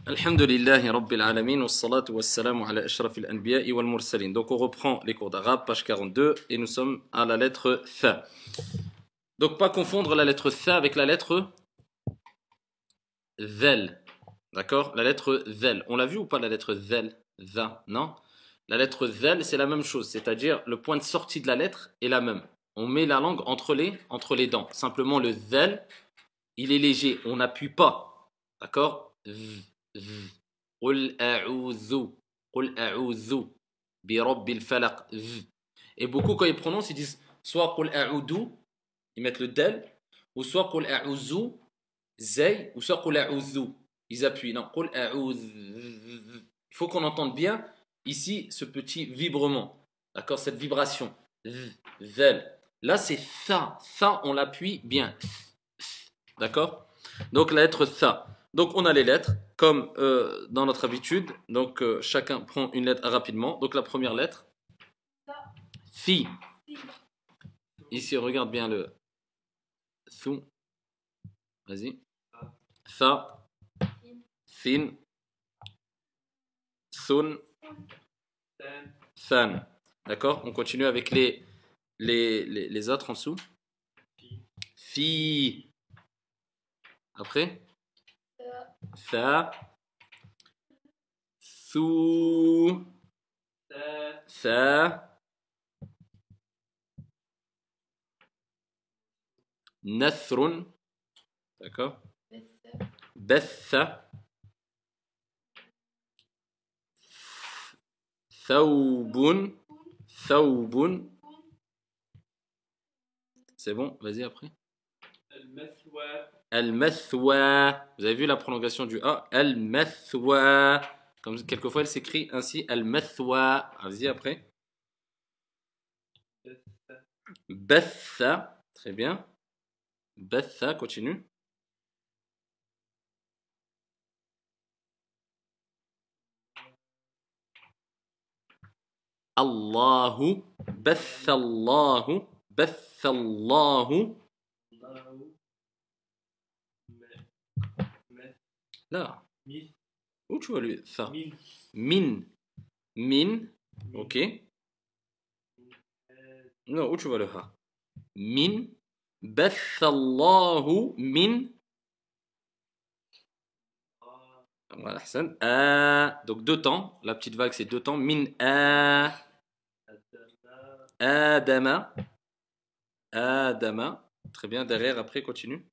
Alhamdulillahi Rabbil Alamin, wassalatu wassalamu ala ashrafil anbiya'i wal mursalin. Donc on reprend les cours d'arabe, page 42, et nous sommes à la lettre Tha. Donc pas confondre la lettre Tha avec la lettre Zel. D'accord? La lettre Zel. On l'a vu ou pas la lettre Zel? Za, non? La lettre Zel, c'est la même chose, c'est-à-dire le point de sortie de la lettre est la même. On met la langue entre les dents. Simplement le Zel, il est léger, on n'appuie pas. D'accord? Z. قل أعوذ قل أعوذ برب الفلق. Et beaucoup quand ils prononcent ils disent soit قل أعوذ, ils mettent le del, ou soit قل أعوذ zay, ou soit قل أعوذ, ils appuient. Non, قل أعوذ. Il faut qu'on entende bien ici ce petit vibrement, d'accord, cette vibration. Zel. Là c'est tha, tha on l'appuie bien, d'accord. Donc la lettre tha. Donc on a les lettres comme dans notre habitude. Donc chacun prend une lettre rapidement. Donc la première lettre, fi. Ici regarde bien le thou. Vas-y. Tha, thin, thun, than. D'accord. On continue avec les autres en dessous. Fi. Après. Tha, thou, tha. Nathrun, d'accord. Betha, thawbun, thawbun. C'est bon, vas-y après. Al-mathwa. Vous avez vu la prolongation du A? Al-mathwa. Comme quelquefois elle s'écrit ainsi. Al-mathwa. Vas-y après. Batha. Très bien. Batha, continue. Allahu. Batha Allahu. Batha Allahu. Là. Où tu vois le tha? Min. Min. Ok. Non, où tu vois le ha? Min. Batha Allahu min. Voilà, Hassan. Donc deux temps. La petite vague, c'est deux temps. Min Adama. Adama. Très bien. Derrière, après, continue.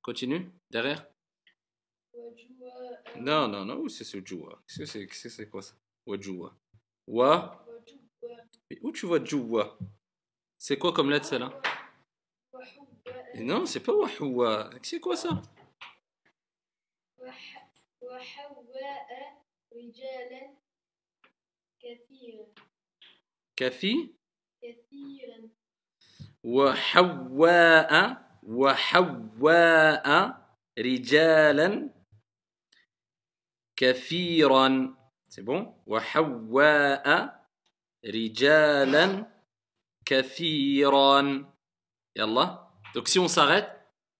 Continue. Derrière. Non, non, non. Où c'est ce Joua? C'est quoi ça? Wajoua. Wa. Mais où tu vois Joua? C'est quoi comme lettre, celle-là? Non, c'est pas Wahoua. C'est quoi ça? Kafi. وحواء رجالا كثيرا. C'est bon? وحواء رجالا كثيرا. Yallah. Donc si on s'arrête,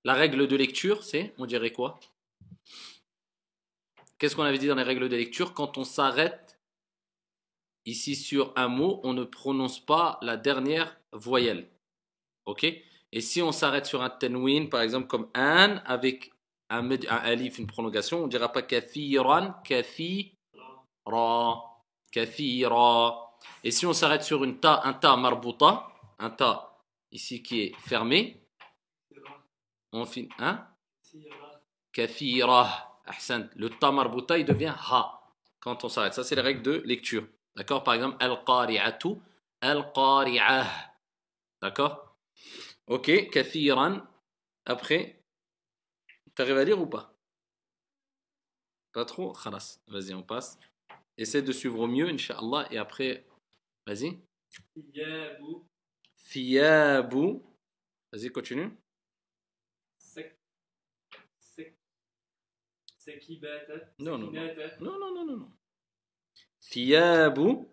la règle de lecture, c'est, on dirait quoi? Qu'est-ce qu'on avait dit dans les règles de lecture? Quand on s'arrête ici sur un mot, on ne prononce pas la dernière voyelle. Ok? Et si on s'arrête sur un tanwin, par exemple comme an, avec un alif, une prolongation, on ne dira pas kathiran, kathira, kathira. Et si on s'arrête sur un ta marbuta, un ta ici qui est fermé, on finit, hein? Kathira. Ahsan. Le ta marbuta, il devient ha quand on s'arrête. Ça, c'est les règles de lecture. D'accord? Par exemple, al-qari'atu, al-qari'ah. D'accord? Ok, kathiran. Après, t'arrives à lire ou pas? Pas trop? Khalas. Vas-y, on passe. Essaie de suivre au mieux, Inch'Allah. Et après, vas-y. Thiyabu. Vas-y, continue. Non, non, non. Non, non, non, non, non. Thiyabu.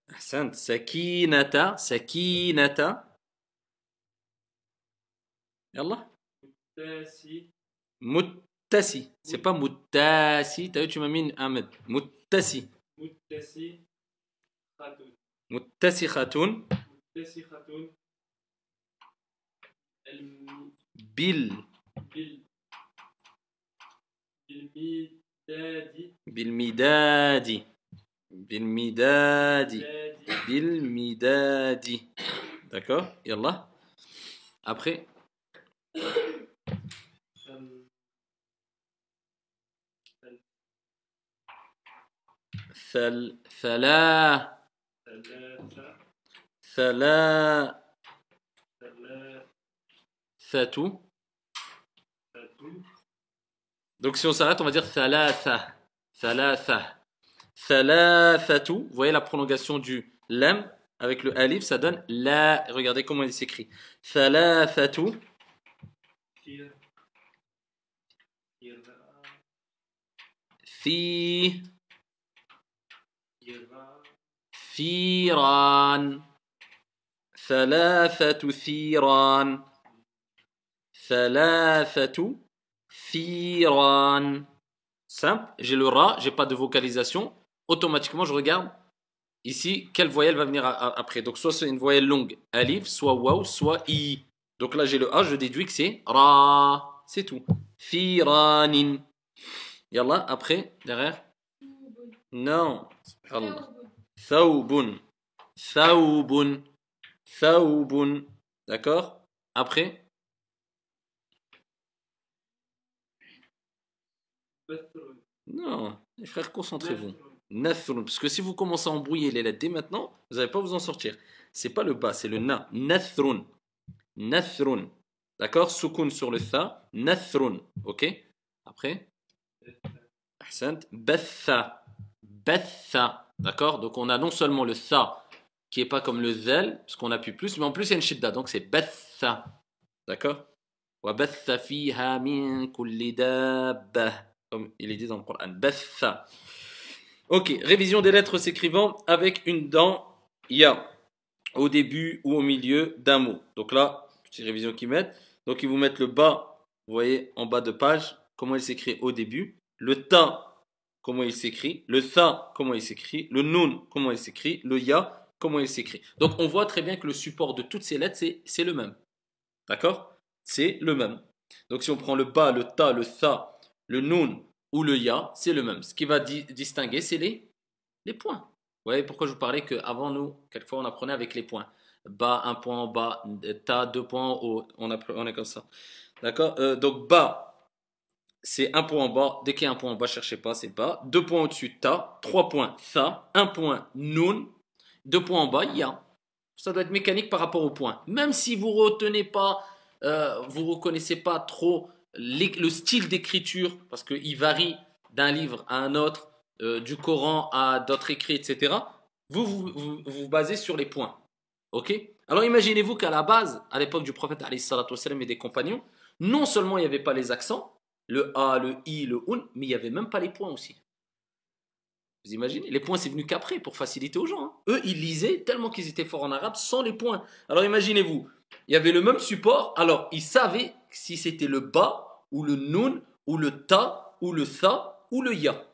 Ahsant. Sakinata. Sakinata. Yallah. Muttasi. C'est pas muttasi. T'as vu, tu m'as mis un med. Muttasi. متسي خاتون Muttassikhatun. متسي خاتون Bil. بالميداد Bilmidadi. Bilmidadi. Bilmidadi. D'accord? Yallah. Après. ثلا ثلاثة. Donc si on s'arrête, on va dire thalatha. Thalatha. Thalathatu. Vous voyez la prolongation du lam avec le alif, ça donne la. Regardez comment il s'écrit. Thalathatu. Fi. Thiran. Thalathatu thiran. Thalathatu thiran. Simple, j'ai le ra, j'ai pas de vocalisation. Automatiquement, je regarde ici quelle voyelle va venir après. Donc, soit c'est une voyelle longue, alif, soit waw, soit i. Donc là, j'ai le a, je déduis que c'est ra. C'est tout. Thiranin. Yallah, après, derrière. Non. Allah. Thawbun. Thawbun. Thawbun. D'accord? Après. Non, les frères, concentrez-vous. Nathrun. Parce que si vous commencez à embrouiller les lettres dès maintenant, vous n'allez pas vous en sortir. C'est pas le bas, c'est le na. Nathrun. Nathrun. D'accord? Soukoun sur le tha. Nathrun. Ok? Après. Ahsant. Batha. Batha. D'accord? Donc on a non seulement le tha qui est pas comme le zel, parce qu'on appuie plus, mais en plus il y a une shidda. Donc c'est batha. D'accord? Wa batha fiha min kulli dabba. Comme il est dit dans le Coran. Batha. Ok, révision des lettres s'écrivant avec une dent ya au début ou au milieu d'un mot. Donc là, petite révision qu'ils mettent. Donc ils vous mettent le bas, vous voyez, en bas de page, comment il s'écrit au début. Le ta, comment il s'écrit. Le tha, comment il s'écrit. Le nun, comment il s'écrit. Le ya, comment il s'écrit. Donc on voit très bien que le support de toutes ces lettres, c'est le même. D'accord? C'est le même. Donc si on prend le bas, le ta, le tha, le nun ou le ya, c'est le même. Ce qui va distinguer, c'est les points. Vous voyez pourquoi je vous parlais qu'avant nous, quelquefois on apprenait avec les points. Bas, un point en bas, ta, deux points en haut. On est comme ça. D'accord? Donc bas, c'est un point en bas. Dès qu'il y a un point en bas, cherchez pas, c'est bas. Deux points au-dessus, ta. Trois points, tha. Un point, nun. Deux points en bas, ya. Ça doit être mécanique par rapport au point. Même si vous retenez pas, vous reconnaissez pas trop le style d'écriture, parce qu'il varie d'un livre à un autre, du Coran à d'autres écrits, etc. Vous basez sur les points. Ok? Alors imaginez-vous qu'à la base, à l'époque du prophète alayhi salatu wassalam et des compagnons, non seulement il n'y avait pas les accents, le a, le i, le un, mais il n'y avait même pas les points aussi. Vous imaginez? Les points, c'est venu qu'après, pour faciliter aux gens. Hein. Eux, ils lisaient tellement qu'ils étaient forts en arabe sans les points. Alors imaginez-vous, il y avait le même support, alors ils savaient si c'était le ba, ou le nun, ou le ta, ou le tha, ou le ya.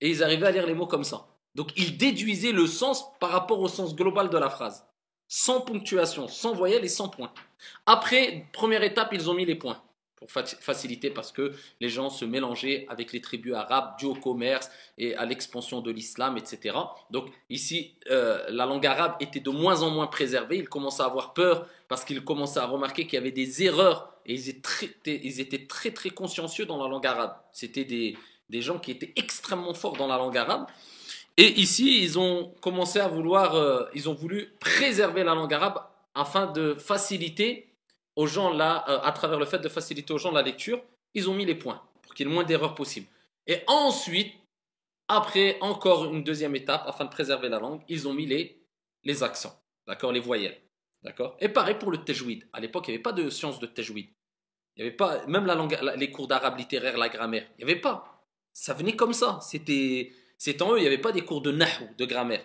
Et ils arrivaient à lire les mots comme ça. Donc ils déduisaient le sens par rapport au sens global de la phrase. Sans ponctuation, sans voyelle et sans point. Après, première étape, ils ont mis les points pour faciliter parce que les gens se mélangeaient avec les tribus arabes dues au commerce et à l'expansion de l'islam, etc. Donc ici, la langue arabe était de moins en moins préservée. Ils commençaient à avoir peur parce qu'ils commençaient à remarquer qu'il y avait des erreurs et ils étaient très très consciencieux dans la langue arabe. C'était des gens qui étaient extrêmement forts dans la langue arabe. Et ici, ils ont commencé à vouloir, ils ont voulu préserver la langue arabe afin de faciliter aux gens là, à travers le fait de faciliter aux gens la lecture, ils ont mis les points pour qu'il y ait le moins d'erreurs possible. Et ensuite, après encore une deuxième étape, afin de préserver la langue, ils ont mis les accents, d'accord, les voyelles, d'accord. Et pareil pour le tajwid. À l'époque, il n'y avait pas de science de tajwid. Il n'y avait pas, même la langue, les cours d'arabe littéraire, la grammaire, il n'y avait pas. Ça venait comme ça. C'est en eux, il n'y avait pas des cours de nahou, de grammaire.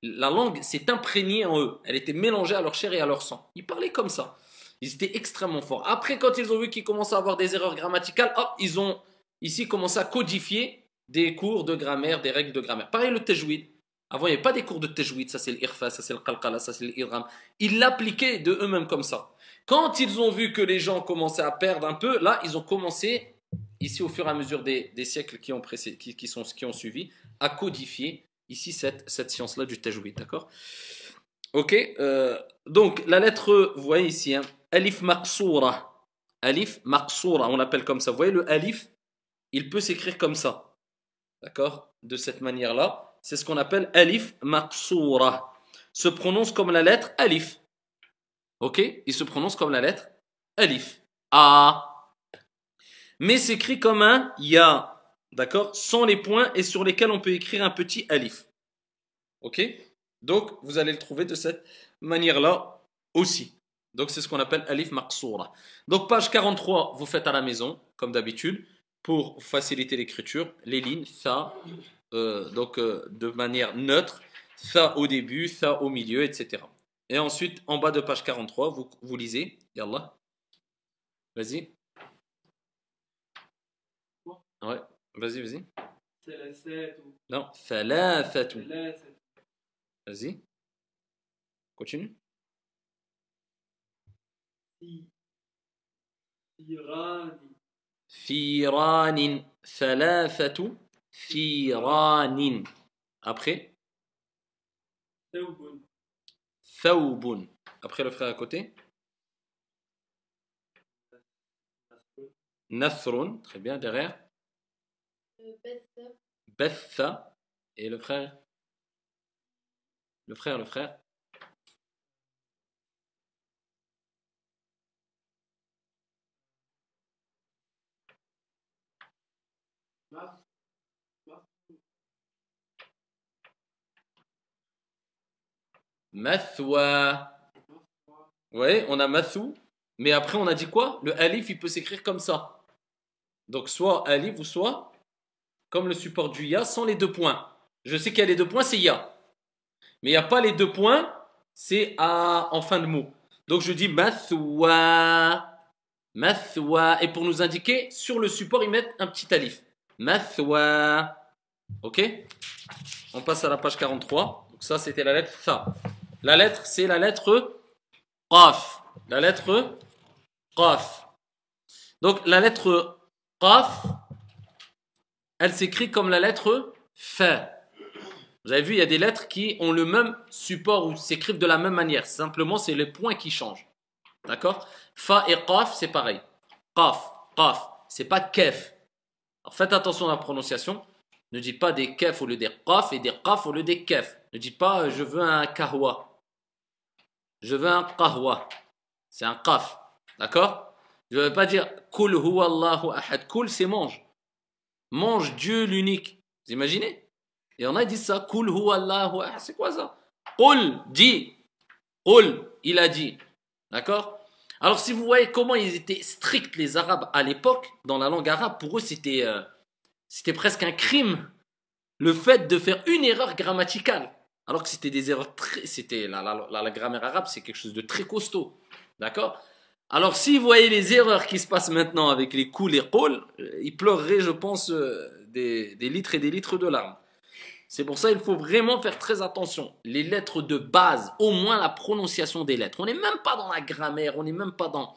La langue s'est imprégnée en eux. Elle était mélangée à leur chair et à leur sang. Ils parlaient comme ça. Ils étaient extrêmement forts. Après, quand ils ont vu qu'ils commençaient à avoir des erreurs grammaticales, hop, ils ont ici commencé à codifier des cours de grammaire, des règles de grammaire. Pareil, le tajwid. Avant, il n'y avait pas des cours de tajwid. Ça, c'est l'irfa, ça, c'est le qalqala, ça, c'est l'idgham. Ils l'appliquaient de eux-mêmes comme ça. Quand ils ont vu que les gens commençaient à perdre un peu, là, ils ont commencé, ici, au fur et à mesure des siècles qui ont suivi, à codifier ici cette science-là du tajwid. D'accord? Ok, donc la lettre, vous voyez ici, hein, alif maqsoura. Alif maqsoura, on l'appelle comme ça. Vous voyez le alif, il peut s'écrire comme ça. D'accord? De cette manière-là. C'est ce qu'on appelle alif maqsoura. Se prononce comme la lettre alif. Ok? Il se prononce comme la lettre alif. A. Mais s'écrit comme un ya. D'accord? Sans les points et sur lesquels on peut écrire un petit alif. Ok? Donc, vous allez le trouver de cette manière-là aussi. Donc, c'est ce qu'on appelle alif maqsoura. Donc, page 43, vous faites à la maison, comme d'habitude, pour faciliter l'écriture, les lignes, ça, de manière neutre, ça au début, ça au milieu, etc. Et ensuite, en bas de page 43, vous lisez, Yallah. Vas-y. Ouais, vas-y. Non, thalathatu. Vas-y. Continue. Firanin. Thalathatu. Firanin. Après. Thawbun. Après le frère à côté. Nathrun. Très bien, derrière. Betha. Et le frère. Le frère. Mathwa. Ouais, on a mathou. Mais après, on a dit quoi? Le alif, il peut s'écrire comme ça. Donc, soit alif ou soit comme le support du ya sans les deux points. Je sais qu'il y a les deux points, c'est ya. Mais il n'y a pas les deux points, c'est a en fin de mot. Donc, je dis mathwa. Mathwa. Et pour nous indiquer, sur le support, ils mettent un petit alif. Mathwa. Ok? On passe à la page 43. Donc, ça, c'était la lettre tha. La lettre, c'est la lettre qaf. La lettre qaf. Donc, la lettre qaf, elle s'écrit comme la lettre fa. Vous avez vu, il y a des lettres qui ont le même support ou s'écrivent de la même manière. Simplement, c'est les points qui changent. D'accord? Fa et qaf, c'est pareil. Qaf, qaf, c'est pas kef. Alors, faites attention à la prononciation. Ne dites pas des kef au lieu des qaf et des qaf au lieu des kef. Ne dites pas je veux un kahwa. Je veux un qahwa. C'est un qaf. D'accord? Je ne veux pas dire kul huwa Allahu ahad. Kul, c'est mange. Mange Dieu l'unique. Vous imaginez? Et on a dit ça. Kul huwa Allahu ahad. C'est quoi ça? Qul, dit. Qul, il a dit. D'accord? Alors si vous voyez comment ils étaient stricts les Arabes à l'époque, dans la langue arabe, pour eux c'était presque un crime. Le fait de faire une erreur grammaticale. Alors que c'était des erreurs très... la grammaire arabe, c'est quelque chose de très costaud. D'accord? Alors, si vous voyez les erreurs qui se passent maintenant avec les coups, les qawls, ils pleureraient, je pense, des litres et des litres de larmes. C'est pour ça qu'il faut vraiment faire très attention. Les lettres de base, au moins la prononciation des lettres. On n'est même pas dans la grammaire, on n'est même pas dans...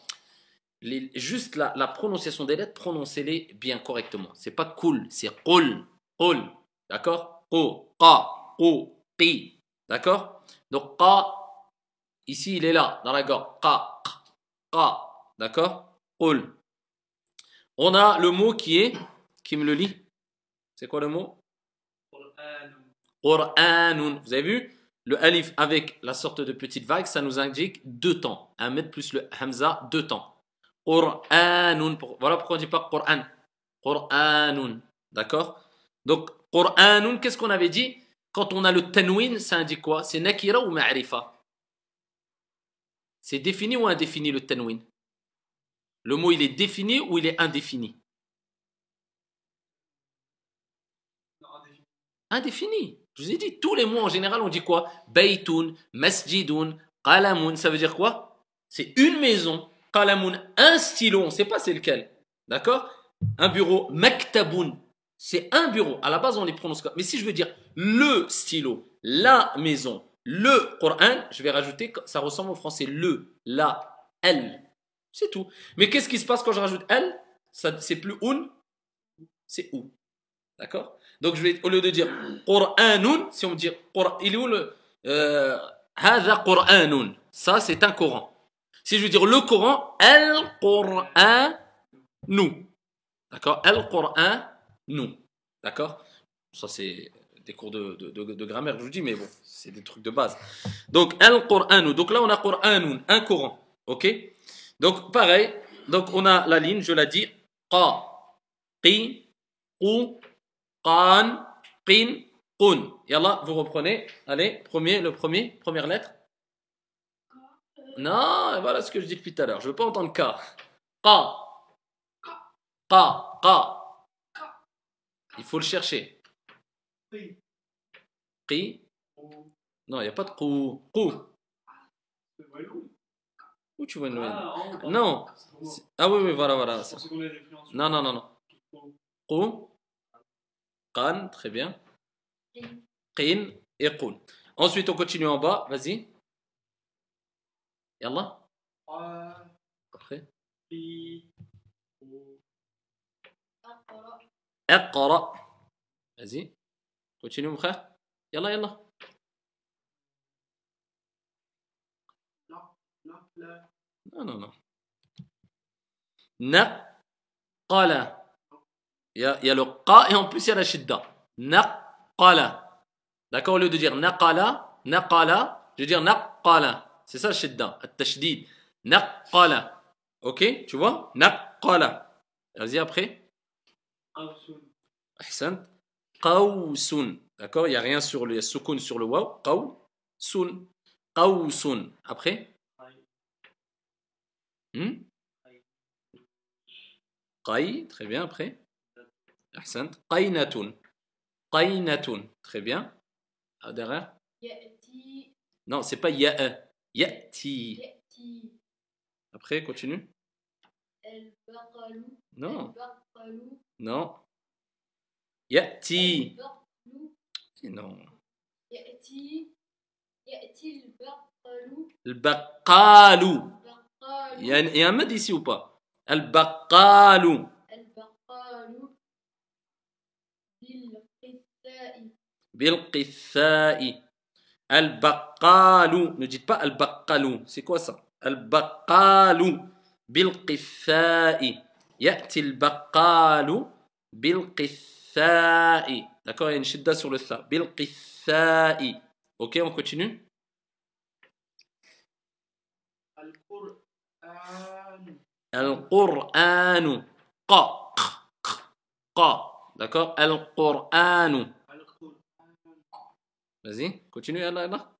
juste la prononciation des lettres, prononcez-les bien correctement. C'est pas cool, c'est qul, qul. D'accord? Qu, qa, qu, qi. D'accord? Donc, qa, ici, il est là, dans la gorge. Qa, qa. D'accord? Qul. On a le mot qui me le lit. C'est quoi le mot? Qur'anun. Vous avez vu? Le alif avec la sorte de petite vague, ça nous indique deux temps. Un mètre plus le hamza, deux temps. Qur'anun. Voilà pourquoi on ne dit pas Qur'an. Qur'anun. D'accord? Donc, Qur'anun, qu'est-ce qu'on avait dit? Quand on a le tanwin, ça indique quoi? C'est nakira ou ma'rifa? C'est défini ou indéfini le tanwin? Le mot, il est défini ou il est indéfini? Indéfini. Je vous ai dit, tous les mots en général, on dit quoi? Baytun, masjidun, qalamun. Ça veut dire quoi? C'est une maison. Qalamun, un stylo, on ne sait pas c'est lequel. D'accord? Un bureau. Maktaboun, c'est un bureau. À la base, on les prononce comme. Mais si je veux dire le stylo, la maison, le Coran, je vais rajouter, ça ressemble au français le, la, elle. C'est tout. Mais qu'est-ce qui se passe quand je rajoute elle? C'est plus un, c'est ou. D'accord? Donc je vais, au lieu de dire Qur'anun, si on me dit il est où le Hadha Qur'anun. Ça, c'est un Coran. Si je veux dire le Coran, Al-Qur'anu. D'accord? Al-Qur'anu. D'accord? Ça, c'est des cours de grammaire, je vous dis, mais bon, c'est des trucs de base. Donc, Al-Qur'anu. Donc là, on a Qur'anun, un Coran. Ok? Donc, pareil. Donc, on a la ligne, je la dis. Qa, qi, qu, qan, qin, qun. Yallah, vous reprenez. Allez, première lettre. Non, voilà ce que je dis depuis tout à l'heure. Je ne veux pas entendre K. Qa, qa, qa. Il faut le chercher. Qi. Non, il n'y a pas de qu. Qu. Où tu vois une non. Ah oui, oui, voilà, voilà. Non, non, non, non. Qu. Qan, très bien. Qin et qun. Ensuite, on continue en bas. Vas-y. Yallah. Après. Iqra. Vas-y. Continue, mon frère. Yallah, yallah. Non, non, non. Naqala. Il y a le qa et en plus il y a la shidda. Naqala. D'accord, au lieu de dire naqala, naqala, je vais dire naqala. C'est ça le shidda, le tashdid. Naqala. Ok, tu vois? Naqala. Vas-y après. Ahsan. Qawsun. D'accord, il n'y a rien sur le sukun sur le waw. Qawsun. Qawsun. Après. Qay, très bien, après. Ahsan. Qaynatun. Qaynatun. Très bien. Ah, derrière. Non, c'est pas ya'a. Ya'ti. Après, continue. Non. Non. Ya'ti. Non. Al-baqalu. Il y a un mad ici ou pas? Al-baqalu. Bil-qitha'i. Al-baqalu. Ne dites pas al-baqalu. C'est quoi ça? Al-baqalu. Bil-qitha'i. Ya'ti al-baqalu. Bil-qitha'i. D'accord, il y a une shidda sur le tha. Bil-qitha'i. Ok, on continue. Al-Qur'anu. Qa. Qa. D'accord? Al-Qur'anu. Vas-y, continue, yallah, yallah.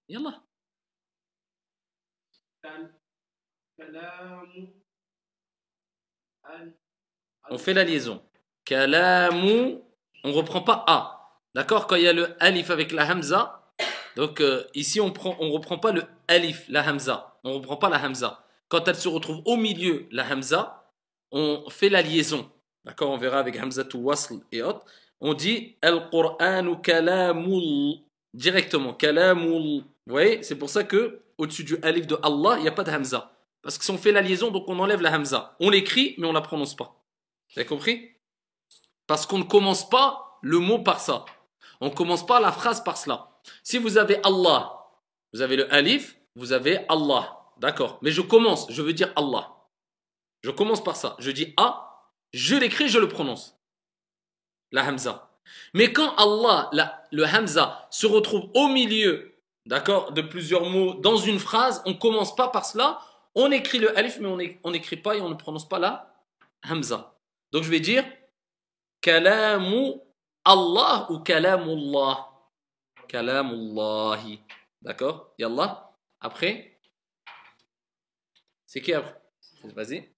Yallah. On fait la liaison. Kalamu, on ne reprend pas A. D'accord? Quand il y a le alif avec la hamza, donc ici on ne reprend pas le alif, la hamza. On ne reprend pas la hamza. Quand elle se retrouve au milieu, la hamza, on fait la liaison. D'accord? On verra avec hamza to wasl et autres. On dit Al-Qur'anu kalamul. Directement. Kalamul. Vous voyez? C'est pour ça que au-dessus du alif de Allah, il n'y a pas de hamza. Parce que si on fait la liaison, donc on enlève la hamza. On l'écrit, mais on ne la prononce pas. Vous avez compris? Parce qu'on ne commence pas le mot par ça. On ne commence pas la phrase par cela. Si vous avez Allah, vous avez le alif, vous avez Allah. D'accord. Mais je commence, je veux dire Allah. Je commence par ça. Je dis A, je l'écris, je le prononce. La hamza. Mais quand Allah, le hamza, se retrouve au milieu, d'accord, de plusieurs mots dans une phrase, on ne commence pas par cela. On écrit le alif, mais on n'écrit pas et on ne prononce pas la hamza. Donc je vais dire Kalamu Allah ou Kalamullah. Kalamullahi. D'accord? Yallah. Après. C'est qui après? Vas-y.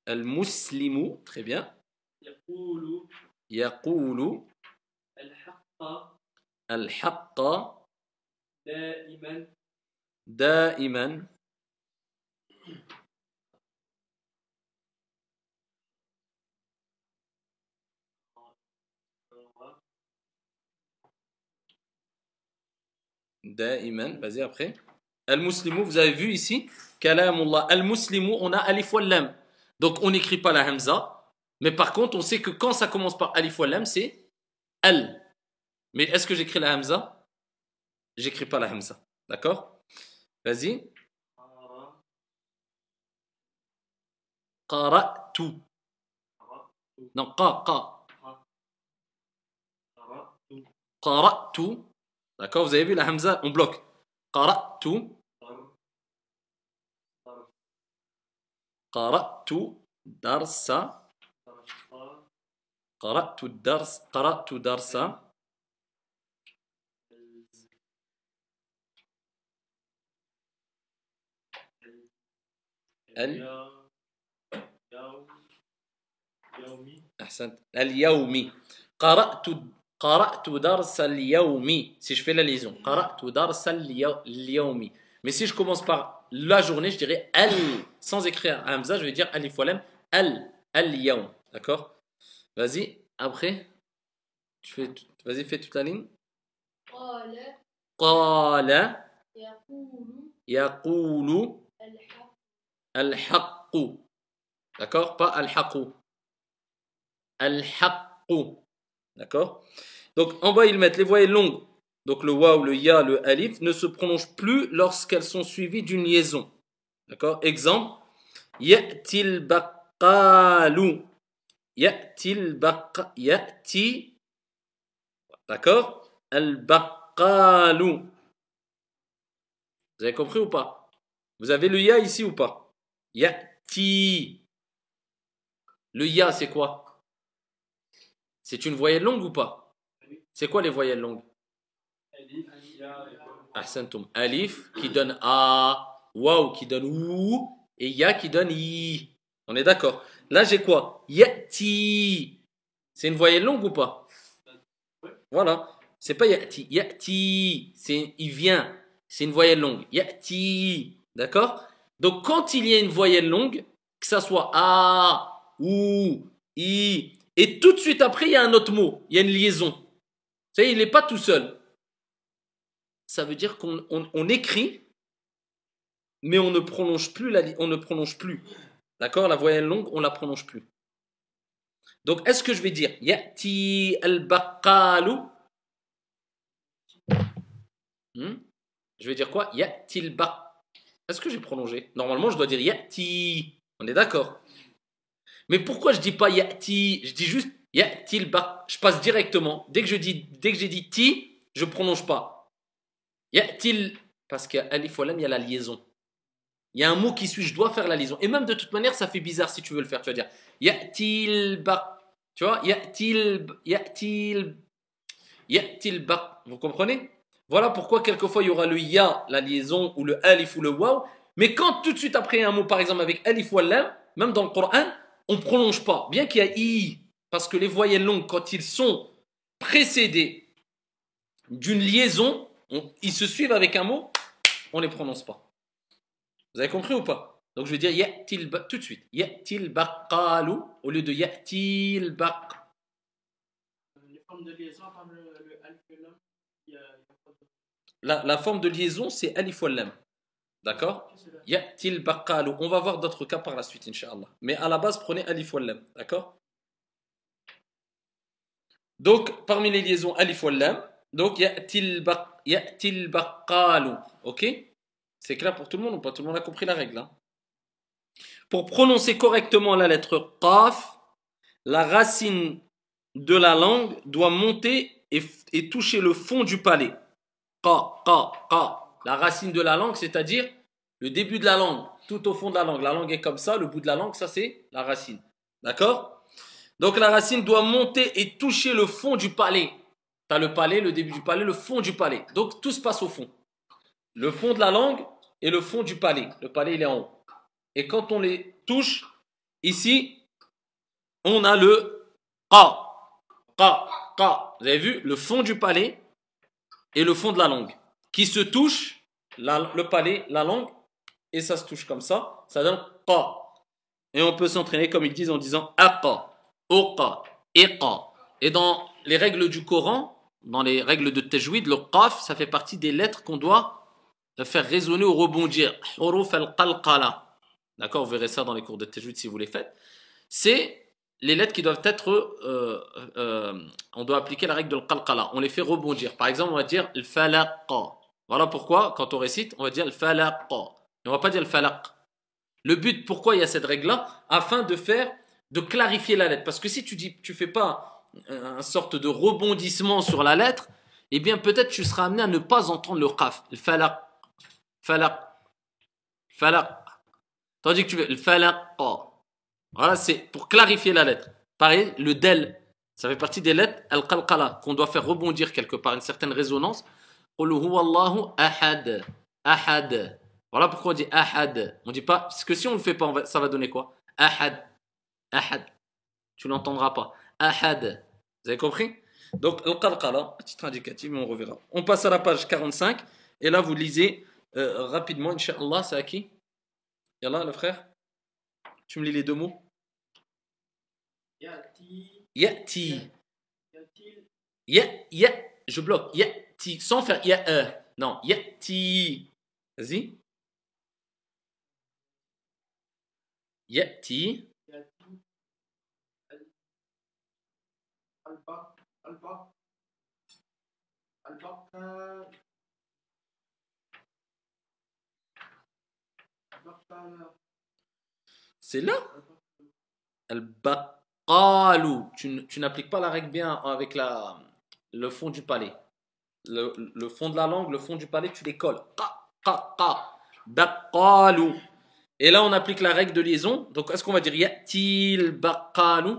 Al-Muslimu. Très bien. Yaqulu. Al-Haqqa. دائما دائما دائما. Vas-y après. Al-Muslimu, vous avez vu ici, Kalamullah. Al-Muslimu, on a alif wal lam. Donc on n'écrit pas la hamza. Mais par contre, on sait que quand ça commence par alif wal lam, c'est al. Mais est-ce que j'écris la hamza? J'écris pas la hamza. D'accord? Vas-y. Qara'tu. Non, Qara'tu. D'accord? Vous avez vu la hamza? On bloque. Qara'tu. Qara'tu darsa. Qara'tu dars. Qara'tu darsa. أحسنت. اليومي. قرأت درس اليومي. Si je fais la liaison. قرأت درس اليومي. Mais si je commence par la journée, je dirais al. Sans écrire hamza, je vais dire alif wa lam. Al-yawm. D'accord? Vas-y. Après, vas-y, fais toute la ligne. قال يقول الحق. D'accord? Pas al-haqu. Al-haqqu. D'accord? Donc en bas, ils mettent les voyelles longues. Donc le waw, le ya, le alif ne se prononcent plus lorsqu'elles sont suivies d'une liaison. D'accord? Exemple. Ya'til baqalu. Ya'ti. D'accord? Al-baqalu. Vous avez compris ou pas? Vous avez le ya ici ou pas? Ya'ti. Le ya, c'est quoi? C'est une voyelle longue ou pas? C'est quoi les voyelles longues? Ahsantum. Alif qui donne a, waw qui donne ou, et ya qui donne i. On est d'accord? Là, j'ai quoi? Ya'ti. C'est une voyelle longue ou pas? Voilà. C'est pas ya'ti. Ya'ti. C'est il vient. C'est une voyelle longue. Ya'ti. D'accord? Donc, quand il y a une voyelle longue, que ça soit a, ou, i, et tout de suite après, il y a un autre mot. Il y a une liaison. Vous savez, il n'est pas tout seul. Ça veut dire qu'on écrit, mais on ne prononce plus. On ne prononce plus. D'accord? La voyelle longue, on ne la prononce plus. Donc, est-ce que je vais dire Ya'ti al-baqalu? Je vais dire quoi? Ya'ti al-baq. Est-ce que j'ai prolongé? Normalement, je dois dire Ya'ti. On est d'accord? Mais pourquoi je dis pas Ya'ti? Je dis juste Ya'ti al-baq. Je passe directement. Dès que j'ai dit ti, je prononce pas. Ya'ti. Parce qu'à alif wa lam, il y a la liaison. Il y a un mot qui suit, je dois faire la liaison. Et même de toute manière, ça fait bizarre si tu veux le faire. Tu vas dire Ya'til baq. Tu vois, Ya'til baq. Vous comprenez? Voilà pourquoi quelquefois il y aura le ya, la liaison, ou le alif ou le waw. Mais quand tout de suite après un mot, par exemple avec alif ou lam, même dans le Coran, on ne prononce pas. Bien qu'il y a i, parce que les voyelles longues, quand ils sont précédés d'une liaison, ils se suivent avec un mot, on ne les prononce pas. Vous avez compris ou pas? Donc je vais dire ya'til baq tout de suite. Ya'til baqalu au lieu de ya'til baq. Les formes de liaison comme le alif et lam, La forme de liaison, c'est alif wal lam. D'accord? Ya'til baqalu. On va voir d'autres cas par la suite, Inch'Allah. Mais à la base, prenez alif wal lam. D'accord? Donc, parmi les liaisons alif wal lam, donc ya'til baqalu. Ok? C'est clair pour tout le monde ou pas? Tout le monde a compris la règle, hein? Pour prononcer correctement la lettre qaf, la racine de la langue doit monter et toucher le fond du palais. Qa. La racine de la langue, c'est-à-dire le début de la langue, tout au fond de la langue. La langue est comme ça, le bout de la langue, ça c'est la racine. D'accord? Donc la racine doit monter et toucher le fond du palais. Tu as le palais, le début du palais, le fond du palais. Donc tout se passe au fond. Le fond de la langue et le fond du palais. Le palais, il est en haut. Et quand on les touche, ici, on a le qa. Vous avez vu? Le fond du palais et le fond de la langue. qui se touchent, le palais, la langue, et ça se touche comme ça donne qa. Et on peut s'entraîner comme ils disent en disant aqa, uqa, iqa. Et dans les règles du Coran, dans les règles de tajwid, le qaf, ça fait partie des lettres qu'on doit faire résonner ou rebondir. Huruf al-qalqala. D'accord, vous verrez ça dans les cours de tajwid si vous les faites. C'est les lettres qui doivent être, on doit appliquer la règle de al-qalqala. On les fait rebondir. Par exemple, on va dire al-falaqa. Voilà pourquoi, quand on récite, on va dire al-falaqa. Et on va pas dire al-falaq. Le but, pourquoi il y a cette règle-là? Afin de clarifier la lettre. Parce que si tu fais pas une sorte de rebondissement sur la lettre, eh bien peut-être tu seras amené à ne pas entendre le qaf. Le falaq, falaq, falaq. Tandis que tu fais le falaq. Voilà, c'est pour clarifier la lettre. Pareil, le del, ça fait partie des lettres al-qalqala qu'on doit faire rebondir quelque part, une certaine résonance. Qul huwallahu ahad, ahad. Voilà pourquoi on dit ahad. On dit pas, parce que si on ne le fait pas, ça va donner quoi? Ahad, ahad. Tu l'entendras pas. Ahad. Vous avez compris? Donc, al-qalqala, titre indicatif, mais on reverra. On passe à la page 45. Et là, vous lisez rapidement, Inch'Allah, c'est à qui? Yallah, le frère? Tu me lis les deux mots? Yati. Yati. Yatil. Ya. Je bloque. Yati. Sans faire ya. Non, yati. Vas-y. Yati. Yati. Alba. Alba. Alba. Alba. C'est là. Al-baqalu. Tu n'appliques pas la règle bien avec le fond du palais. Le fond de la langue, le fond du palais, tu les colles. Qa. Baqalu. Et là, on applique la règle de liaison. Donc, est-ce qu'on va dire ya'til baqalu?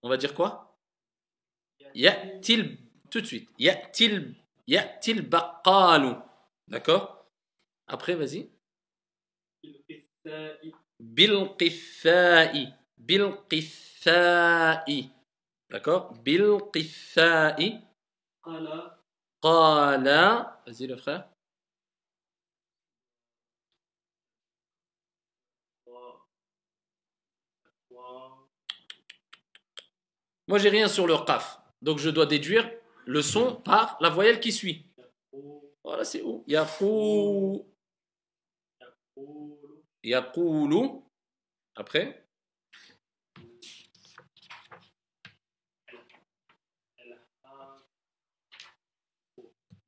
On va dire quoi? Ya'til, tout de suite. Ya'til baqalu. D'accord? Après, vas-y. Bilqitha'i. Bilqitha'i. D'accord? Bilqitha'i. Qala. Vas-y, le frère. Moi, j'ai rien sur le qaf. Donc, je dois déduire le son par la voyelle qui suit. Voilà, c'est où? Yaqou. Yaqoulu. Après.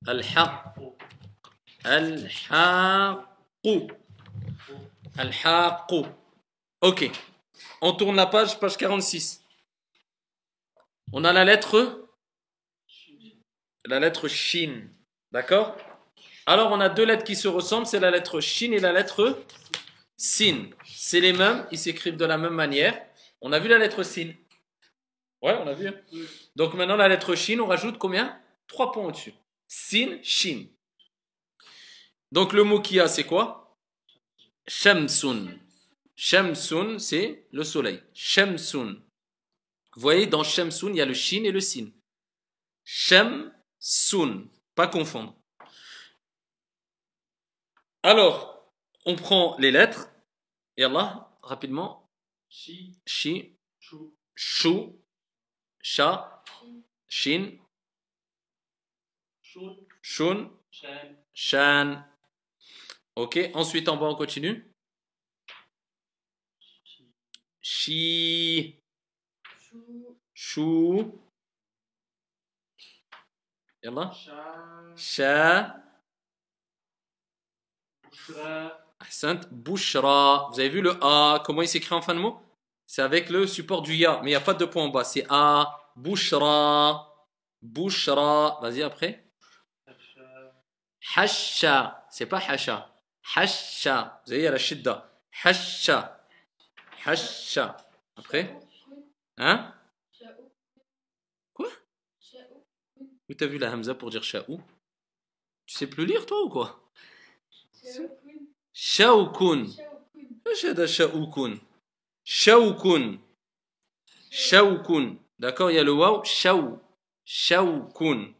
Al-haq. Al-haqu. Al-haqu. Ok. On tourne la page 46. On a la lettre shin. D'accord? Alors, on a deux lettres qui se ressemblent. C'est la lettre shin et la lettre sin. C'est les mêmes. Ils s'écrivent de la même manière. On a vu la lettre sin. Ouais, on a vu. Donc, maintenant, la lettre shin, on rajoute combien? 3 points au-dessus. Sin, shin. Donc, le mot qu'il y a, c'est quoi? Shamsun. Shamsun, c'est le soleil. Shamsun. Vous voyez, dans Shamsun, il y a le shin et le sin. Shamsun. Pas confondre. Alors, on prend les lettres. Et Allah, rapidement. Shi, Shu, Sha, Shin, Shun, Shan. Ok, ensuite en bas on continue. Shi, Shu, Yallah. Sha, Ahsant, Bushra. Vous avez vu le A, comment il s'écrit en fin de mot? C'est avec le support du Ya, mais il n'y a pas de point en bas. C'est A, Bushra, Bushra. Vas-y après. Hasha, c'est pas Hasha. Hasha. Vous voyez, il y a la shidda. Hasha. Hasha. Après. Hein? Quoi? Où t'as vu la hamza pour dire sha'ou? Tu sais plus lire toi ou quoi? Shaoukun. ايش هذا شاوكون؟ شاوكون. شاوكون. D'accord, il y a le waw. Shaou. Shaoukun.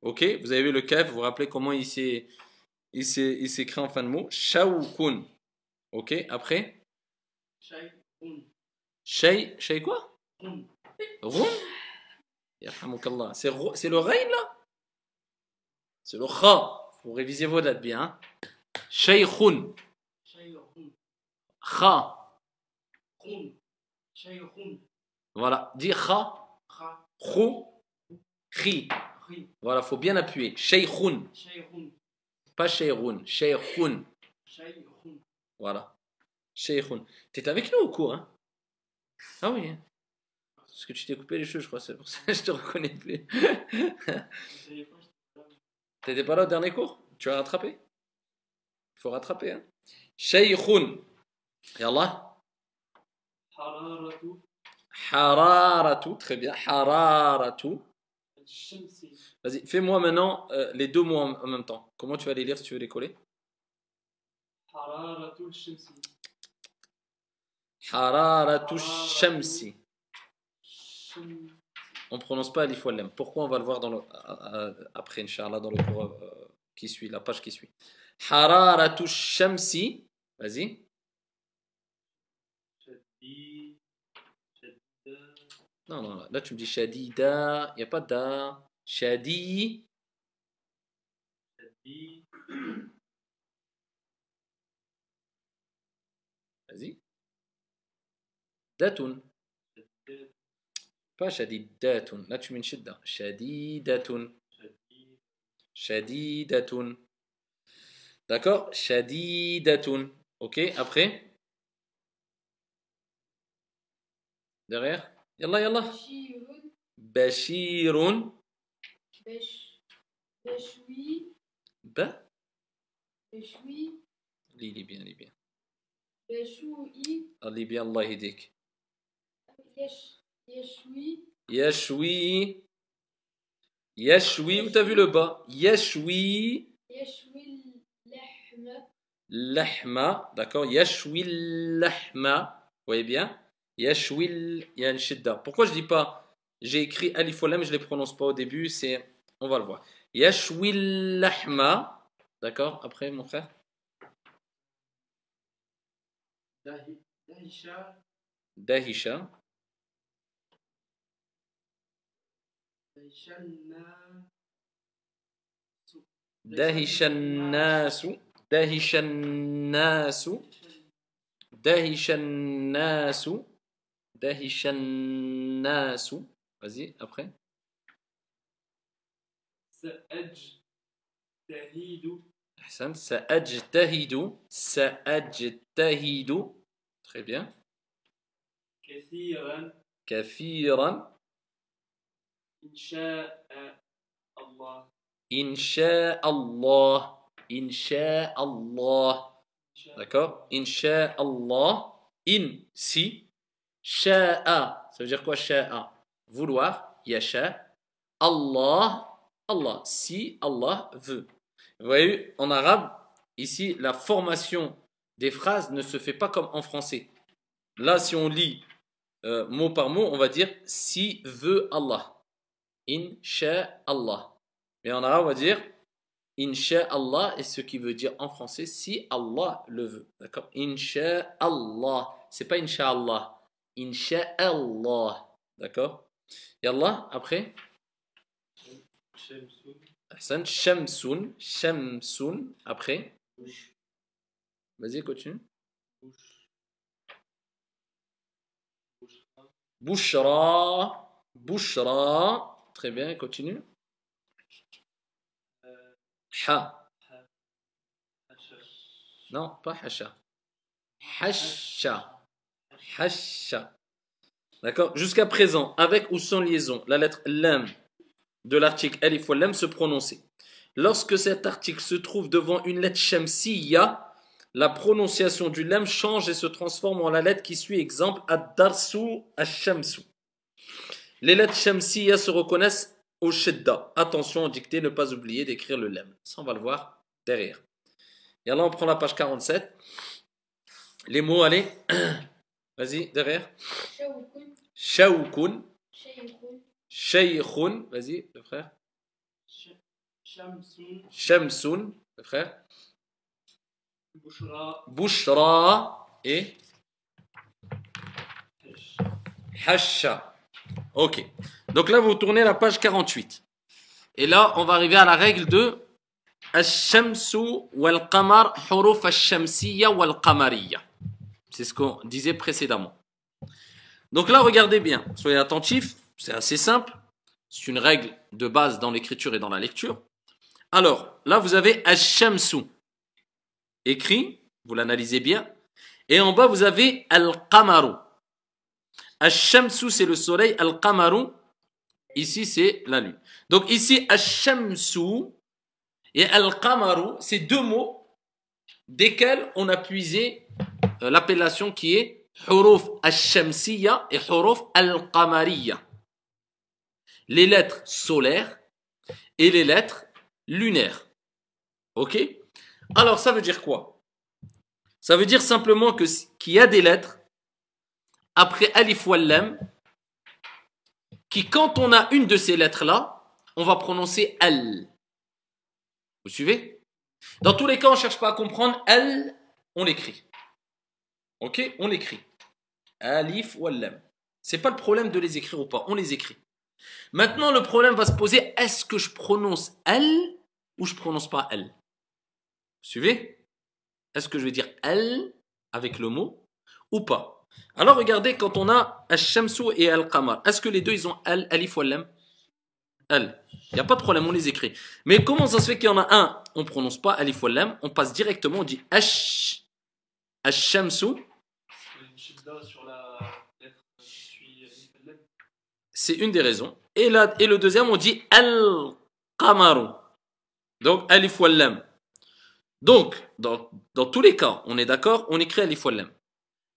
Ok, vous avez vu le kaf, vous vous rappelez comment il s'écrit en fin de mot. Shawkun. Ok, après. شيء Shay quoi? هم Roun? Yarhamukallah. C'est le rain là? C'est le kha. Vous révisez vos dates bien. Hein? Shaykhun. شيء Kha. خون شيء Voilà. Dis kha. خا Khou. Khi. خي Voilà, faut bien appuyer. Shaykhun. شيء Pas shaykhun. Shaykhun. شيء Voilà. Shaykhun. T'étais avec nous au cours, hein? Ah oui. Hein. Parce que tu t'es coupé les cheveux, je crois. C'est pour ça que je te reconnais plus. T'étais pas là au dernier cours? Tu as rattrapé? Il faut rattraper, hein? Shaykhun. Yallah. حرارة Hararatu. Très bien. Hararatu. الشمس Vas-y, fais-moi maintenant les deux mots en même temps. Comment tu vas les lire si tu veux les coller? حرارة الشمس Hararatu shamsi. الشمس On ne prononce pas alif wal lam. Pourquoi? On va le voir dans après, Inch'Allah, dans le cours qui suit, la page qui suit. Hararatu shamsi. Vas-y. شديد Non, non, là tu me dis shadida. Il n'y a pas da. Shadi. شديد Vas-y. Datun. Pas shadidatun. Là tu mets une shidda. Shadidatun. شديد Shadidatun. D'accord? Shadidatun. Ok, après? Derrière? Yallah, yallah. بشير Bashirun. بشوي Ba. بشوي Il est bien, il est bien. بشوي Il est bien, Allah yahdik. يشوي Yashwi. Yashwi, où t'as vu le bas? Yashwi. يشوي اللحم Lahma. D'accord? Yashwi lahma. Vous voyez bien? Yashwi. Il y a une shidda. Pourquoi je dis pas? J'ai écrit alif wal lam, je les prononce pas au début. C'est. On va le voir. Yashwi lahma. D'accord? Après, mon frère? دهشة Dahisha. دهشنا دهش الناس دهش الناس دهش الناس دهش الناس. Vas-y, après. سأجتهد أحسن. سأجتهد سأجتهد. Très bien. كثيرا كثيرا. إن شاء الله إن شاء الله. إن شاء الله. D'accord? إن شاء الله. إن si. شاء. Ça veut dire quoi شاء? Vouloir. يشاء. Allah. Allah. Si Allah veut. Vous voyez, en arabe, ici, la formation des phrases ne se fait pas comme en français. Là, si on lit mot par mot, on va dire si veut Allah. Inch'Allah. Mais en arabe, on va dire Inch'Allah, et ce qui veut dire en français si Allah le veut. D'accord? Inch'Allah. C'est pas Inch'Allah. Inch'Allah. D'accord? Yallah, après. شمس Ahsan, Shamsun. Shamsun. Après. Vas-y, continue. Bouchra. Bouchra. Très bien, continue. Ha. Non, pas hasha. Hasha. Hasha. D'accord? Jusqu'à présent, avec ou sans liaison, la lettre lam de l'article alif ou lam se prononcer. Lorsque cet article se trouve devant une lettre shamsiya, la prononciation du lam change et se transforme en la lettre qui suit. Exemple, ad-darsu ash-shamsu. Les lettres shamsiya se reconnaissent au shidda. Attention en dictée, ne pas oublier d'écrire le lam. Ça, on va le voir derrière. Et là, on prend la page 47. Les mots, allez. Vas-y, derrière. شوك Shawkun. شيخ Shaykhun. Vas-y, le frère. Shamsun, Shamsun, le frère. Bushra, Bushra et Hesh. Hasha. Ok. Donc là, vous tournez la page 48. Et là, on va arriver à la règle de Ash-Shamsu wal-Qamar huruf ash-Shamsiyya wal-Qamariyya. C'est ce qu'on disait précédemment. Donc là, regardez bien. Soyez attentifs. C'est assez simple. C'est une règle de base dans l'écriture et dans la lecture. Alors, là, vous avez Ash-Shamsu écrit. Vous l'analysez bien. Et en bas, vous avez Al-Qamaru. Ash-Shamsu, c'est le soleil. Al-Qamaru, ici, c'est la lune. Donc ici, Ash-Shamsu et Al-Qamaru, c'est deux mots desquels on a puisé l'appellation qui est Huruf Ash-Shamsiyya et Huruf Al-Qamariyya. Les lettres solaires et les lettres lunaires. Ok? Alors, ça veut dire quoi? Ça veut dire simplement qu'il y a des lettres après Alif wal Lam qui, quand on a une de ces lettres-là, on va prononcer Al. Vous suivez? Dans tous les cas, on ne cherche pas à comprendre Al, on l'écrit. Ok? On l'écrit. Alif wal Lam. C'est pas le problème de les écrire ou pas, on les écrit. Maintenant, le problème va se poser, est-ce que je prononce Al ou je prononce pas Al? Vous suivez? Est-ce que je vais dire Al avec le mot ou pas? Alors regardez, quand on a Ash-Shamsu et Al-Qamar, est-ce que les deux ils ont Al, Alif wal Lam? Al. Il n'y a pas de problème, on les écrit. Mais comment ça se fait qu'il y en a un, on ne prononce pas Alif wal Lam, on passe directement, on dit Ash, Ash-Shamsu. Il y a une shidda sur la lettre qui suit Alif al-Lam. C'est une des raisons. Et le deuxième, on dit Al-Qamaru. Donc Alif wal Lam. Donc, dans tous les cas, on est d'accord, on écrit Alif wal Lam.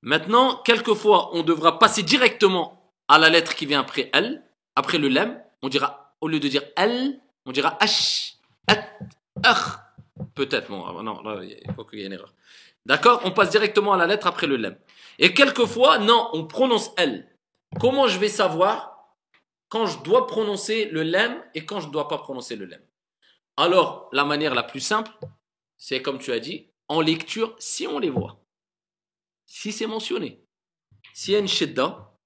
Maintenant, quelquefois, on devra passer directement à la lettre qui vient après Al, après le Lam. On dira, au lieu de dire Al, on dira Ash, At, Akh. Peut-être, bon, non, là, il faut qu'il y ait une erreur. D'accord? On passe directement à la lettre après le Lam. Et quelquefois, non, on prononce Al. Comment je vais savoir quand je dois prononcer le Lam et quand je ne dois pas prononcer le Lam? Alors, la manière la plus simple, c'est comme tu as dit, en lecture, si on les voit. Si c'est mentionné. S'il y a une shidda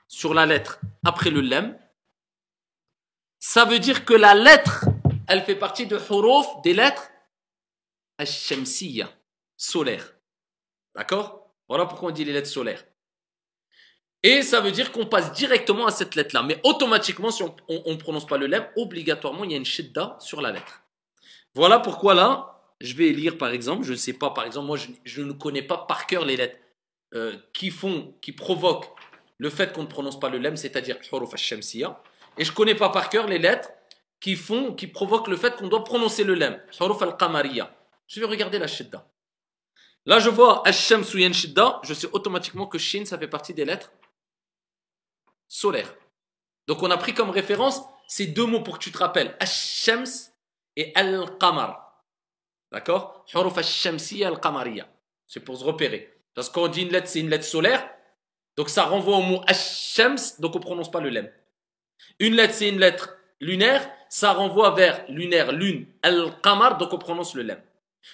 sur la lettre après le lam, ça veut dire que la lettre, elle fait partie de huruf des lettres ash-shamsiyya, solaires. D'accord? Voilà pourquoi on dit les lettres solaires. Et ça veut dire qu'on passe directement à cette lettre-là. Mais automatiquement, si on ne prononce pas le lam, obligatoirement, il y a une shidda sur la lettre. Voilà pourquoi là, je vais lire par exemple, je ne sais pas, par exemple, moi je ne connais pas par cœur les lettres qui provoquent le fait qu'on ne prononce pas le lam, c'est-à-dire huruf ash-shamsiyya. Et je ne connais pas par cœur les lettres qui provoquent le fait qu'on doit prononcer le lam, huruf al-qamariyya. Je vais regarder la shidda. Là, je vois ash-shamsu yen shidda, je sais automatiquement que shin, ça fait partie des lettres solaires. Donc on a pris comme référence ces deux mots pour que tu te rappelles, ash-shams et al-qamar. D'accord? Huruf ash-shamsiyya al-qamariyya. C'est pour se repérer. Parce qu'on dit une lettre, c'est une lettre solaire. Donc ça renvoie au mot ash-shams, donc on ne prononce pas le lem. Une lettre, c'est une lettre lunaire. Ça renvoie vers lunaire, lune, al-qamar, donc on prononce le lem.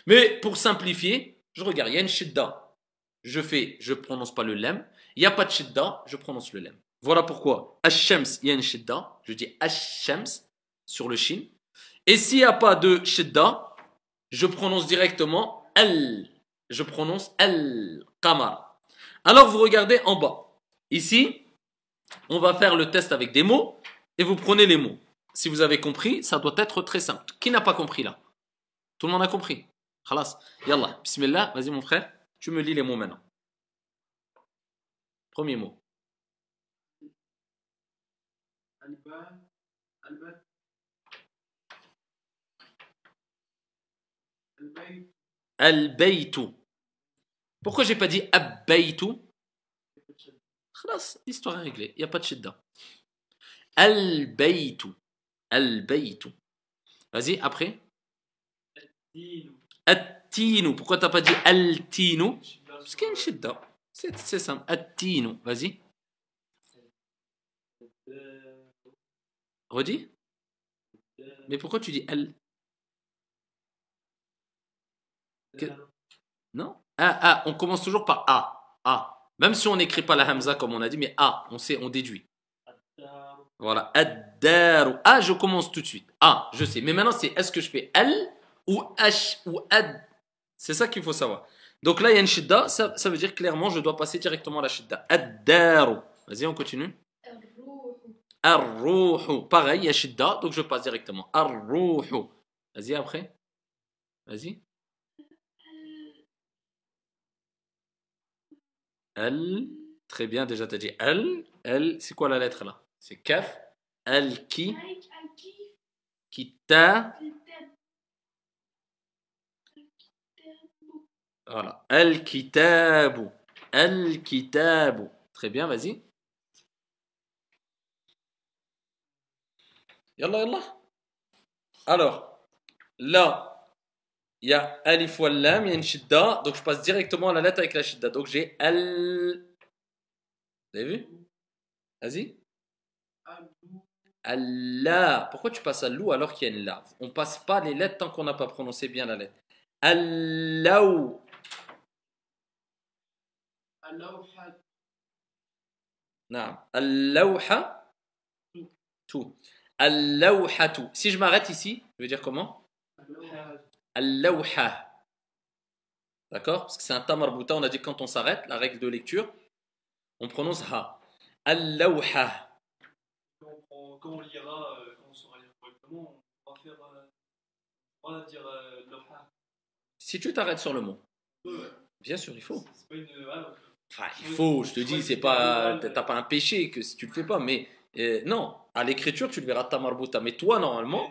Mais pour simplifier, je regarde, il y a une shidda. Je prononce pas le lem. Il n'y a pas de shidda, je prononce le lem. Voilà pourquoi ash-shams, il y a une shidda. Je dis ash-shams sur le shin. Et s'il n'y a pas de shidda, je prononce directement al. Je prononce al-qamar. Alors vous regardez en bas. Ici, on va faire le test avec des mots et vous prenez les mots. Si vous avez compris, ça doit être très simple. Qui n'a pas compris là? Tout le monde a compris? Khalas. Yallah. Bismillah. Vas-y mon frère. Tu me lis les mots maintenant. Premier mot. Alba, Alba, Albayt, Al-baytu. Pourquoi j'ai pas dit abbaytu? Khalas, l'histoire est réglée. Il n'y a pas de shidda. Al-baytu. Al-baytu. Vas-y, après. Dinu, At-tinu. Pourquoi t'as pas dit al-tinu? shidda Parce qu'il y a une shidda. C'est simple. At-tinu. Vas-y. sur Redis. Mais pourquoi tu dis al? Non? On commence toujours par A. A. Même si on n'écrit pas la hamza comme on a dit, mais A, on sait, on déduit. Voilà. Ad-daru. A, je commence tout de suite. A, je sais. Mais maintenant, c'est est-ce que je fais al ou h ou ad? C'est ça qu'il faut savoir. Donc là, il y a une shidda. Ça veut dire clairement, je dois passer directement à la shidda. Ad-daru. Vas-y, on continue. الروح Ar-ruhu. Pareil, il y a shidda, donc je passe directement. Ar-ruhu. Vas-y, après. Vas-y. Al. Très bien, déjà, tu as dit al. Al, c'est quoi la lettre là? C'est kaf. Al qui. Qui ta. Voilà. Al-kitabu. Al-kitabu. Très bien, vas-y. Yallah, yallah. Alors, là, il y a alif wal lam, il y a une shidda. Donc, je passe directement à la lettre avec la shidda. Donc, j'ai al. Vous avez vu? Vas-y. Allah. Pourquoi tu passes à l'ou alors qu'il y a une la? On passe pas les lettres tant qu'on n'a pas prononcé bien la lettre. Allahu. Non. Allawha. Tout. Allawhatu. Si je m'arrête ici, je vais dire comment? Allawha. D'accord? Parce que c'est un ta marbuta. On a dit quand on s'arrête, la règle de lecture, on prononce ha. Allawha. Quand on lira, quand on saura lire correctement, on va faire. On va dire lawha. Si tu t'arrêtes sur le mot, Ouais. bien sûr, il faut. C'est pas une. Enfin, il faut, je te dis, c'est pas, t'as pas un péché que si tu le fais pas, mais non, à l'écriture, tu le verras ta marbuta. Mais toi, normalement,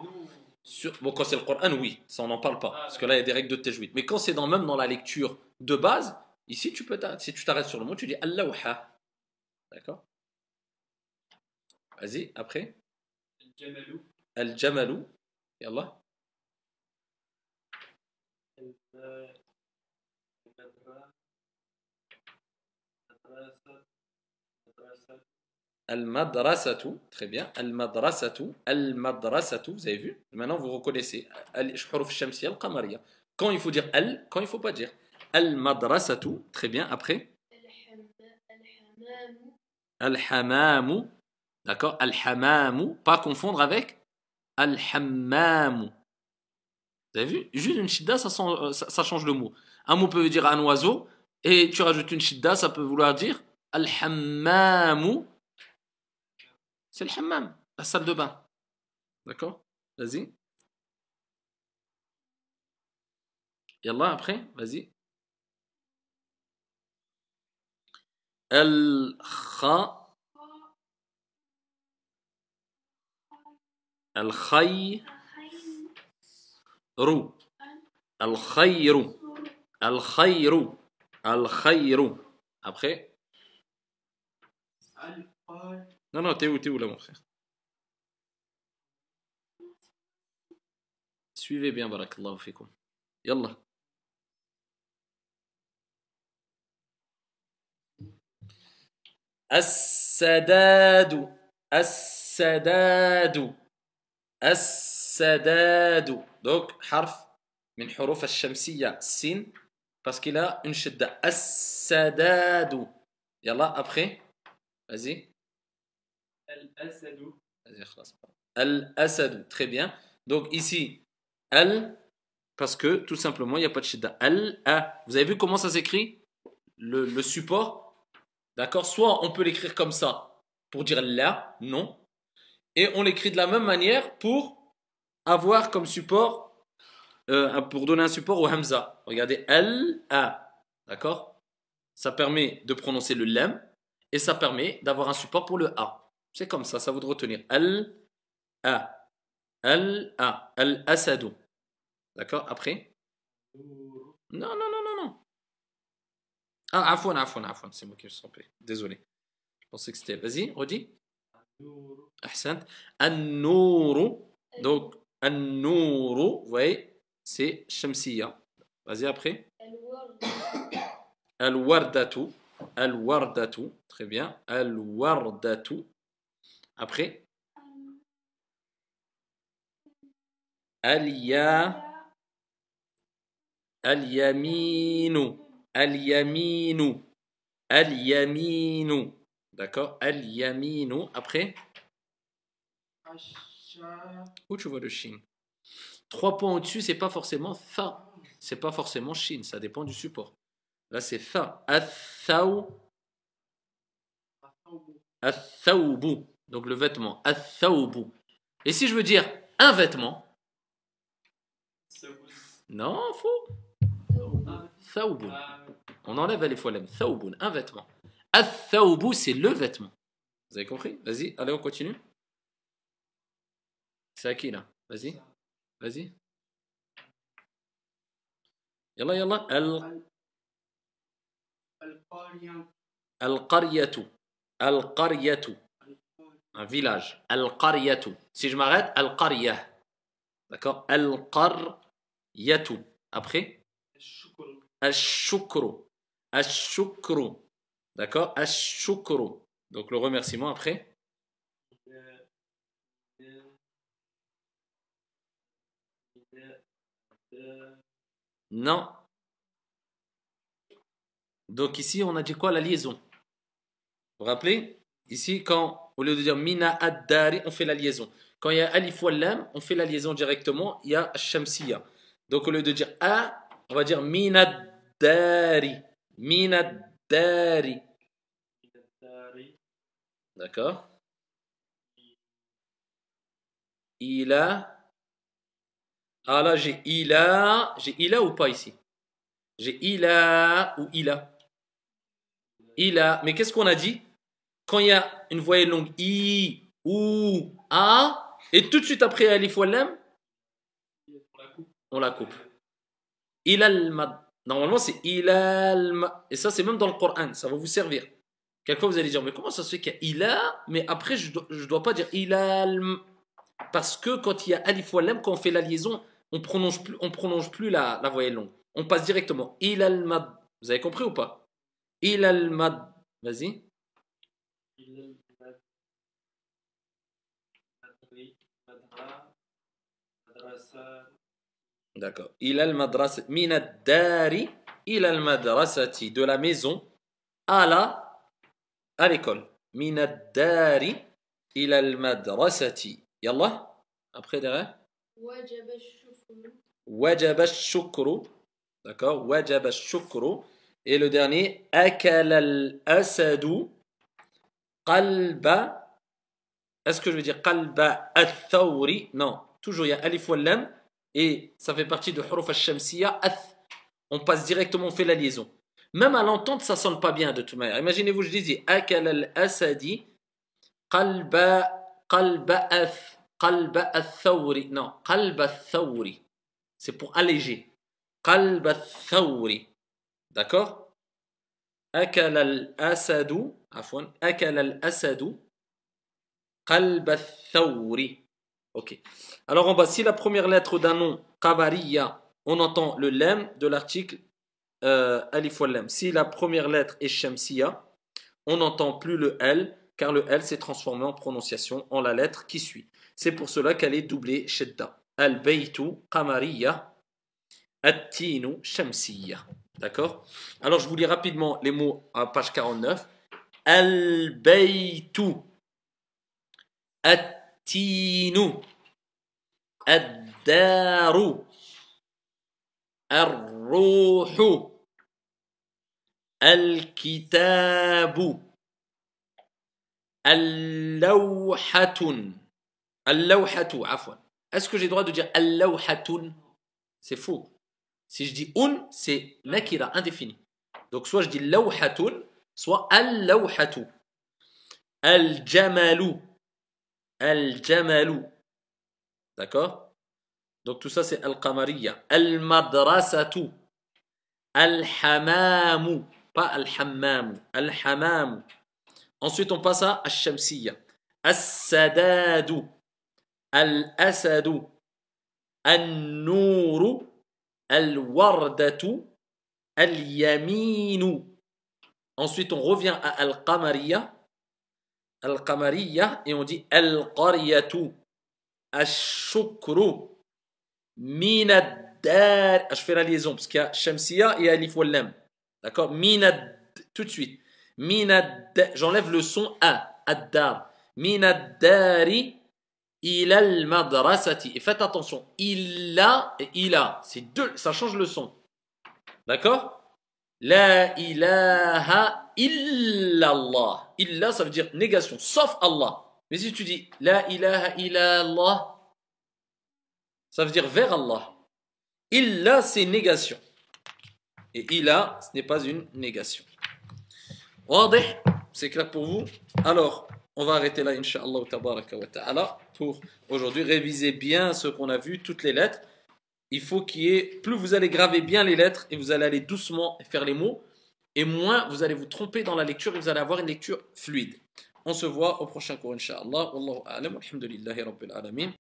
bon, quand c'est le Coran, oui, ça on n'en parle pas, parce que là, il y a des règles de tajwid. Mais quand c'est même dans la lecture de base, ici, si tu t'arrêtes sur le mot, tu dis Allahouha. D'accord? Vas-y, après. Al-Jamalou. Al-Jamalou. Yallah. Al-Madrasatu, très bien. Al-Madrasatu, Al-Madrasatu, vous avez vu? Maintenant, vous reconnaissez. Al-Huruf Shamsiya, Al-Qamariya. Quand il faut dire Al, quand il ne faut pas dire. Al-Madrasatu, très bien. Après. Al-Hamamu. D'accord? Al-Hamamu. Pas confondre avec Al-Hammamu. Vous avez vu? Juste une shidda, ça change le mot. Un mot peut dire un oiseau, et tu rajoutes une shidda, ça peut vouloir dire Al-Hammamu. C'est le hammam, la salle de bain. D'accord? Vas-y. Yallah, après, vas-y. Al-kha. Al-khayru. Al-khayru. Al-khayru. Al-khayru. Après. Non, non, t'es où là, mon frère? Suivez bien, barakallahu fikum. Yallah. As-sadadu. As-sadadu. As-sadadu. Donc, harf min huruf al-shamsiya, sin, parce qu'il a une shidda. As-sadadu. Yallah, après. Vas-y. Al-Asadou. Vas-y, خلاص. Al-Asadou. Très bien. Donc, ici, al, parce que tout simplement, il n'y a pas de shidda. Al-A. Vous avez vu comment ça s'écrit? Le support. D'accord? Soit on peut l'écrire comme ça pour dire la, non. Et on l'écrit de la même manière pour avoir comme support, pour donner un support au hamza. Regardez, al-a. D'accord? Ça permet de prononcer le lam et ça permet d'avoir un support pour le a. C'est comme ça vous de retenir. Al-a. Al-a. Al-asadou. D'accord? Après? Non, non, non, non, non. Ah, afwan, c'est moi qui me suis trompé. Désolé. Je pensais que c'était. Vas-y, redis. Ahsant. An-nouru. Donc, An-nouru, vous voyez, c'est Shamsiya. Vas-y, après. Al-wardatu. Al-wardatu. Très bien. Al-wardatu. Après. Al-ya, al-yaminu, al-yaminu, al-yaminu. D'accord? Al-yaminu. Après, où tu vois le shin? 3 points au-dessus, c'est pas forcément fa. C'est pas forcément shin. Ça dépend du support. Là, c'est fa. Athawbu. Donc le vêtement. Athawbu. Et si je veux dire un vêtement? Non, faux. Thawbun. On enlève les fois l'em. Thawbun, un vêtement. Athawbu, c'est le vêtement. Vous avez compris? Vas-y, allez, on continue. C'est à qui là? Vas-y. Vas-y. Yalla, yalla. Al-qaryatu. Al-qaryatu. Un village. Al-qaryatu. Si je m'arrête, Al-qaryah. D'accord? Al-qaryatu. Après? Al-shukru. Al-shukru. D'accord? Al-shukru. Donc le remerciement après? Non. Donc ici, on a dit quoi? La liaison. Vous vous rappelez? Ici, quand, au lieu de dire mina ad-dari, on fait la liaison. Quand il y a alif ou lam, on fait la liaison directement. Il y a shamsiya. Donc au lieu de dire a, on va dire mina ad-dari. Mina ad-dari. D'accord? Il a. Ah là, j'ai ila ou pas ici? J'ai ila ou ila? Ila. Mais qu'est-ce qu'on a dit? Quand il y a une voyelle longue, i, ou, a, et tout de suite après alif ou lam, on la coupe. Ilal mad. Normalement, c'est ilal mad. Et ça, c'est même dans le Coran. Ça va vous servir. Quelquefois, vous allez dire, mais comment ça se fait qu'il y a ila, mais après, je dois pas dire ilal. Parce que quand il y a alif ou lam, quand on fait la liaison, on prolonge plus la voyelle longue. On passe directement. Ilal mad. Vous avez compris ou pas? Ilal mad. Vas-y. D'accord. Ilal madrasa. Minad dari. Ilal madrasati. De la maison à l'école. Minad dari. Ilal madrasati. Yallah. Après derrière. Wajaba shukru. D'accord. Wajaba shukru. Et le dernier. Akal al-asadu. Qalba. Est-ce que je veux dire qalba al-thawri? Non. Toujours il y a alif wal lam. Et ça fait partie de huruf al-shamsiya. On passe directement, on fait la liaison. Même à l'entente, ça sonne pas bien de toute manière. Imaginez-vous, je disais akal al-asadi. Qalba al-thawri. Non. Qalba al-thawri. C'est pour alléger. Qalba al-thawri. D'accord? Akal al-asadu. Afwan. Akal al-asadu. Qalb al-thawri. Ok. Alors en bas, si la première lettre d'un nom, qabariya, on entend le lam de l'article alif wal lam. Si la première lettre est shamsiya, on n'entend plus le L, car le L s'est transformé en prononciation en la lettre qui suit. C'est pour cela qu'elle est doublée shedda. Al-baytu qamariya, at-tinu shamsiya. D'accord? Alors je vous lis rapidement les mots à page 49. Al-baytu. التين الدار الروح الكتاب اللوحة عفوا. Est-ce que j'ai le droit de dire اللوحة? C'est faux. Si je dis un, c'est nakira, indéfini. Donc soit je dis lawhatun, soit al-lawhatu. Al-jamalu. Al-jamalu. D'accord? Donc tout ça c'est al-qamariya. Al-madrasatu. Al-hamamu. Pas al-hammamu. Al-hamamu. Ensuite on passe à al-shamsiya. As-sadadu. Al-asadu. Al-nouru. Al-wardatu. Al-yaminu. Ensuite on revient à al-qamariya. Al-qamariya et on dit al-qaryatu. Al-shukru. Minaddar. Je fais la liaison parce qu'il y a Shamsiya et Alif Wallam. D'accord? Minad. Tout de suite. Minad. J'enlève le son A. Addar. Minaddari ila al-madrasati. Et faites attention. Illa et ila. C'est deux. Ça change le son. D'accord? La ilaha illallah. Illa, ça veut dire négation. Sauf Allah. Mais si tu dis La ilaha illallah, ça veut dire vers Allah. Illa, c'est négation. Et ila, ce n'est pas une négation. Wadih, c'est clair pour vous? Alors, on va arrêter là, Inch'Allah tabaraka wa ta'ala, pour aujourd'hui. Révisez bien ce qu'on a vu, toutes les lettres. Il faut qu'il y ait, plus vous allez graver bien les lettres et vous allez aller doucement faire les mots, et moins vous allez vous tromper dans la lecture et vous allez avoir une lecture fluide. On se voit au prochain cours, Inch'Allah. Wallahu a'lam, alhamdulillahi rabbil alamin.